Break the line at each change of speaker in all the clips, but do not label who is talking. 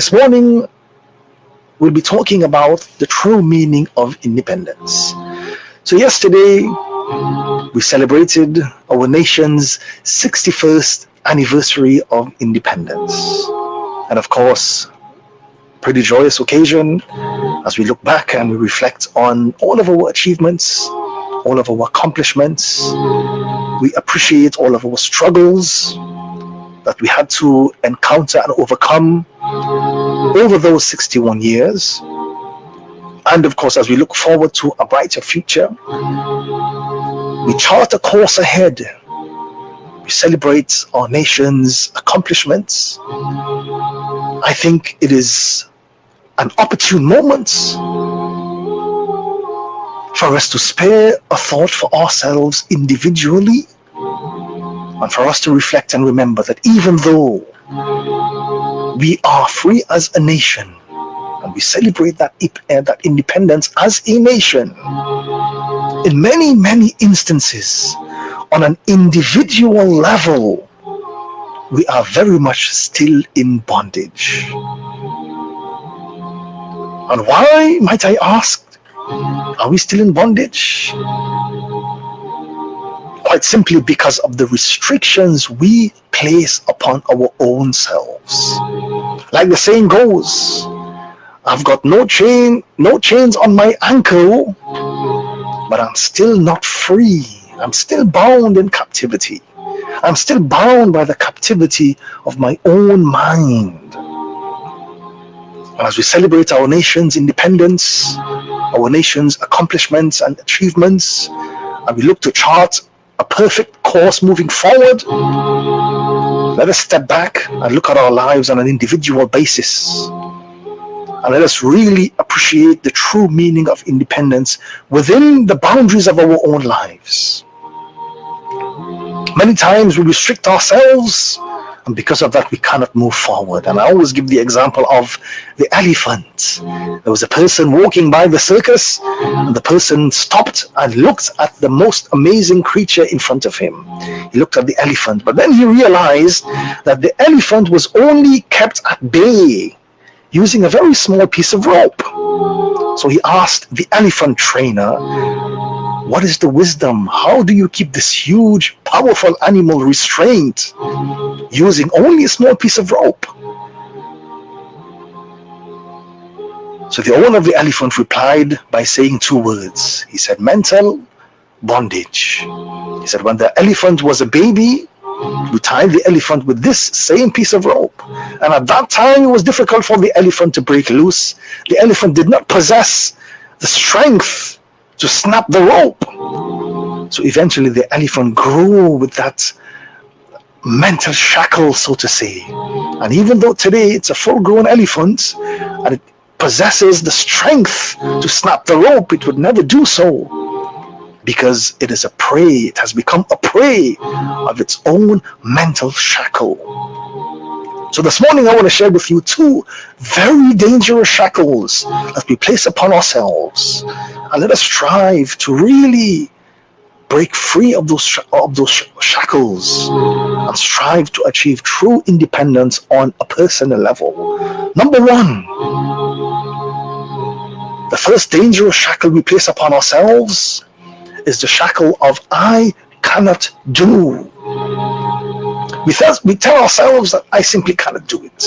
This morning, we'll be talking about the true meaning of independence. So yesterday, we celebrated our nation's 61st anniversary of independence. And of course, pretty joyous occasion as we look back and we reflect on all of our achievements, all of our accomplishments. We appreciate all of our struggles that we had to encounter and overcome over those 61 years. And of course, as we look forward to a brighter future, we chart a course ahead. We celebrate our nation's accomplishments. I think it is an opportune moment for us to spare a thought for ourselves individually, and for us to reflect and remember that even though we are free as a nation, and we celebrate that independence as a nation, in many, many instances, on an individual level, we are very much still in bondage. And why, might I ask, are we still in bondage? Quite simply because of the restrictions we place upon our own selves. Like the saying goes, I've got no chains on my ankle, but I'm still not free. I'm still bound in captivity. I'm still bound by the captivity of my own mind. And as we celebrate our nation's independence, our nation's accomplishments and achievements, and we look to chart a perfect course moving forward, let us step back and look at our lives on an individual basis. And let us really appreciate the true meaning of independence within the boundaries of our own lives. Many times we restrict ourselves, and because of that we cannot move forward. And I always give the example of the elephant. There was a person walking by the circus, and the person stopped and looked at the most amazing creature in front of him. He looked at the elephant, but then he realized that the elephant was only kept at bay using a very small piece of rope. So he asked the elephant trainer, what is the wisdom? How do you keep this huge, powerful animal restrained using only a small piece of rope? So the owner of the elephant replied by saying two words. He said, mental bondage. He said, when the elephant was a baby, we tied the elephant with this same piece of rope. And at that time, it was difficult for the elephant to break loose. The elephant did not possess the strength to snap the rope. So eventually the elephant grew with that mental shackle, so to say. And even though today it's a full-grown elephant and it possesses the strength to snap the rope, it would never do so, because it is a prey. It has become a prey of its own mental shackle. So this morning I want to share with you two very dangerous shackles that we place upon ourselves, and let us strive to really break free of those shackles and strive to achieve true independence on a personal level. Number one, the first dangerous shackle we place upon ourselves is the shackle of I cannot do. We tell ourselves that I simply cannot do it.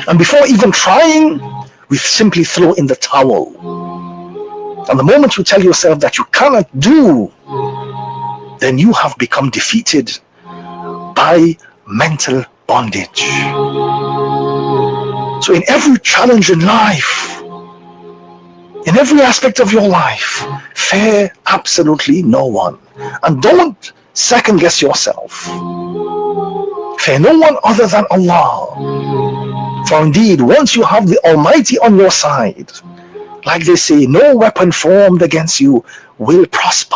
And before even trying, we simply throw in the towel. And the moment you tell yourself that you cannot do, then you have become defeated by mental bondage. So in every challenge in life, in every aspect of your life, fear absolutely no one. And don't second guess yourself. Fear no one other than Allah. For indeed, once you have the Almighty on your side, like they say, no weapon formed against you will prosper.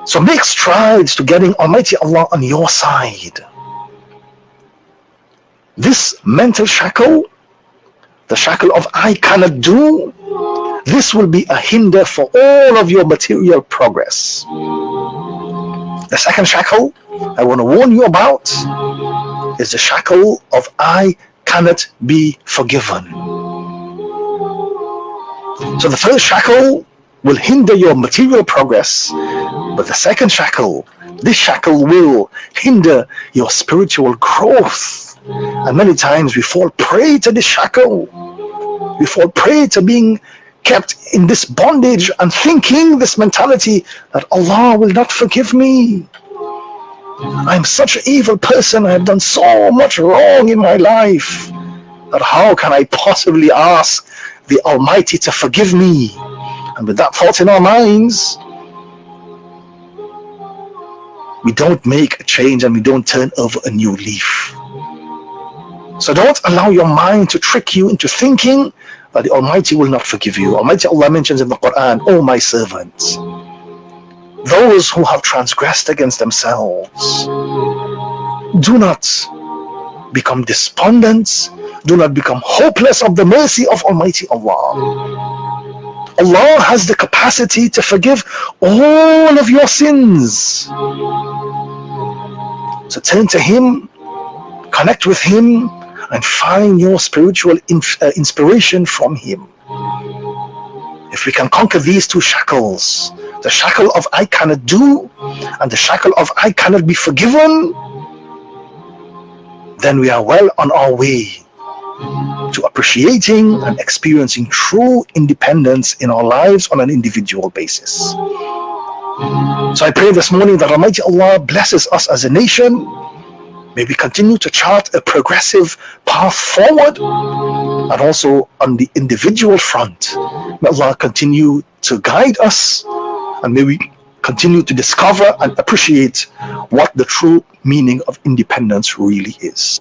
So make strides to getting Almighty Allah on your side. This mental shackle, the shackle of I cannot do, this will be a hinder for all of your material progress. The second shackle I want to warn you about is the shackle of I cannot be forgiven. So the first shackle will hinder your material progress, but the second shackle, this shackle will hinder your spiritual growth. And many times we fall prey to this shackle. We fall prey to being kept in this bondage and thinking this mentality that Allah will not forgive me. I'm such an evil person. I have done so much wrong in my life that how can I possibly ask the Almighty to forgive me? And with that thought in our minds, we don't make a change and we don't turn over a new leaf. So don't allow your mind to trick you into thinking that the Almighty will not forgive you. Almighty Allah mentions in the Quran, "O my servants, those who have transgressed against themselves, do not become despondent, do not become hopeless of the mercy of Almighty Allah. Allah has the capacity to forgive all of your sins. So turn to Him, connect with Him, and find your spiritual inspiration from Him. If we can conquer these two shackles, the shackle of I cannot do and the shackle of I cannot be forgiven, then we are well on our way to appreciating and experiencing true independence in our lives on an individual basis. So I pray this morning that Almighty Allah blesses us as a nation. May we continue to chart a progressive path forward, and also on the individual front, may Allah continue to guide us, and may we continue to discover and appreciate what the true meaning of independence really is.